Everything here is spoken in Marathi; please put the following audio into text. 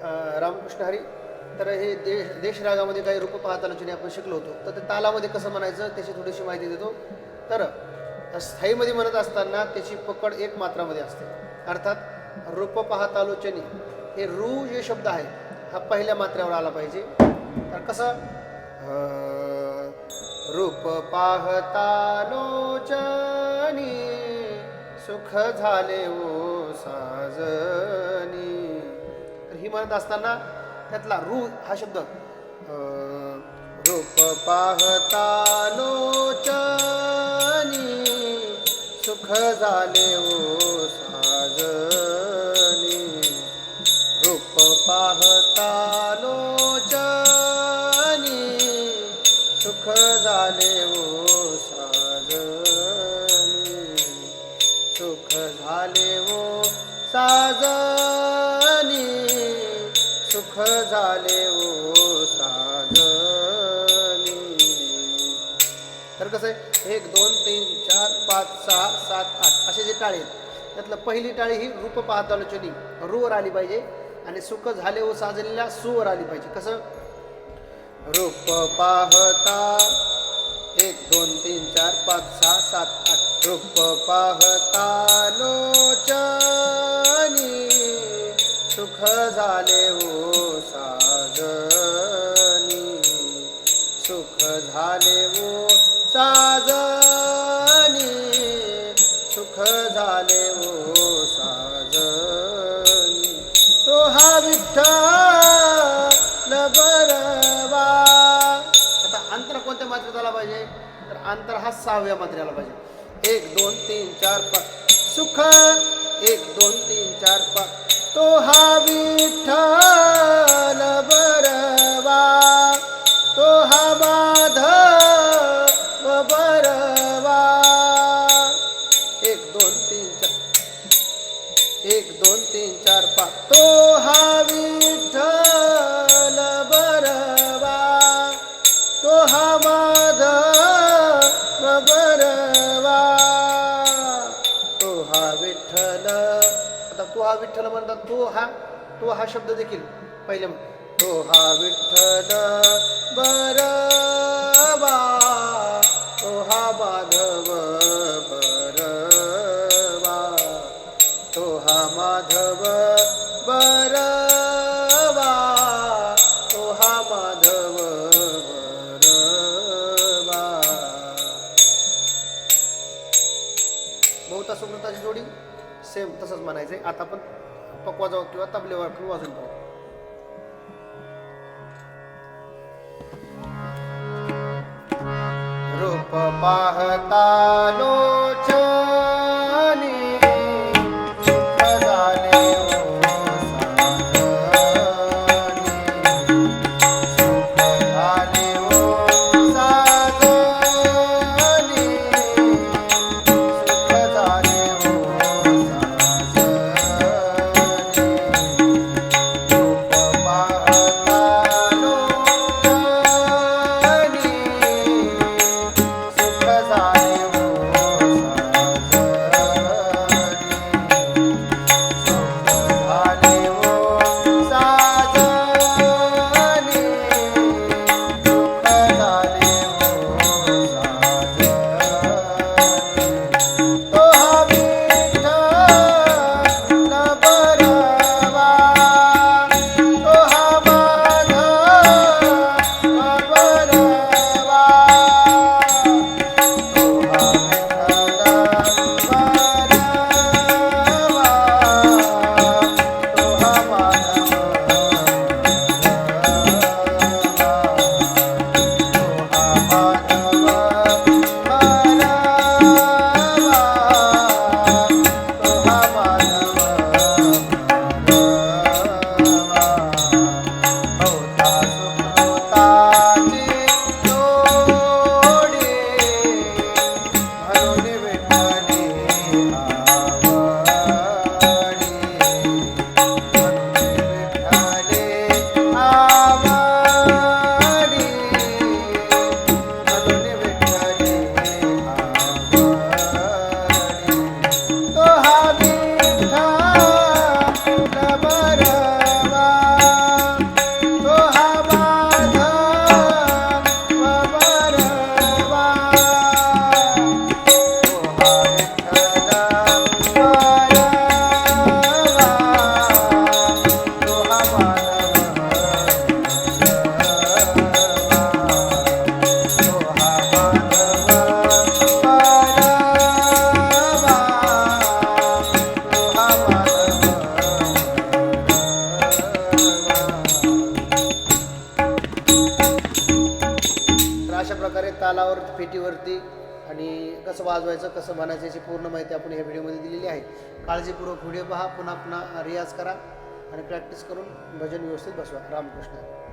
रामकृष्ण हरी. तर हे देश रागामध्ये काही रूप पाहतालोचने आपण शिकलो होतो. तर ते तालामध्ये कसं म्हणायचं त्याची थोडीशी माहिती देतो. तर स्थायीमध्ये म्हणत असताना त्याची पकड एक मात्रामध्ये असते. अर्थात रूप पाहतालोचनी हे रू जे शब्द आहे हा पहिल्या मात्र्यावर आला पाहिजे. तर कसं रूप पाहतालोचनी सुख झाले ओ साजनी. तर ही म्हणत असताना त्यातला रू हा शब्द रूप पाहतालोचनी सुख झाले ओ साजनी. रूप पाहतालोचनी सुख झाले ओ साजनी. सुख झाले ओ साजनी. सुख झाले ओ साजनी. तर कसं आहे 1 2 3 4 5 6 7 8 असे जे टाळे आहेत त्यातलं पहिली टाळी ही रूप पाहतालोचनी रूवर आली पाहिजे आणि सुख झाले ओ साजनीला सुवर आली पाहिजे. कसं रूप पाहता 1 2 3 4 5 6 7 8 रूप पाहतालोचनी सुख झाले ओ साजनी. सुख झाले ओ साजनी. सुख झाले ओ साजनी. तो हा विठ्ठल बरवा. आता अंतर कोणत्या मात्रेत आला पाहिजे तर अंतर हा 6व्या मात्रेला पाहिजे. 1 2 3 4 5 सुख 1 2 3 4 5 तो हा विठ्ठल बरवा. तो हा माधव बरवा. 1 2 3 4 1 2 3 4 5 तो हा विठ्ठल बरवा. तो हा माधव बरवा. तो हा विठ्ठल. आता तो हा विठ्ठल म्हणतात तो हा शब्द देखील पहिले तो हा विठ्ठल बरवा. तो हा माधव बरवा. तो हा माधव बरवा. तो हा माधव बरवा. बहुता सुकृताची जोडी सेम तसंच म्हणायचंय. आता आपण पकवा जाऊ किंवा तबलेवर वाजून पाहू. रूप पाहतालोचनी सुख झाले ओ साजनी. सुख झाले ओ साजनी. सुख झाले ओ साजनी. रूप पाहतालोचनी सुख झाले ओ प्रकारे तालावर पेटीवरती आणि कसं वाजवायचं कसं म्हणायचं याची पूर्ण माहिती आपण ह्या व्हिडिओमध्ये दिलेली आहे. काळजीपूर्वक व्हिडिओ पहा, पुन्हा पुन्हा रियाज करा आणि प्रॅक्टिस करून भजन व्यवस्थित बसवा. रामकृष्ण.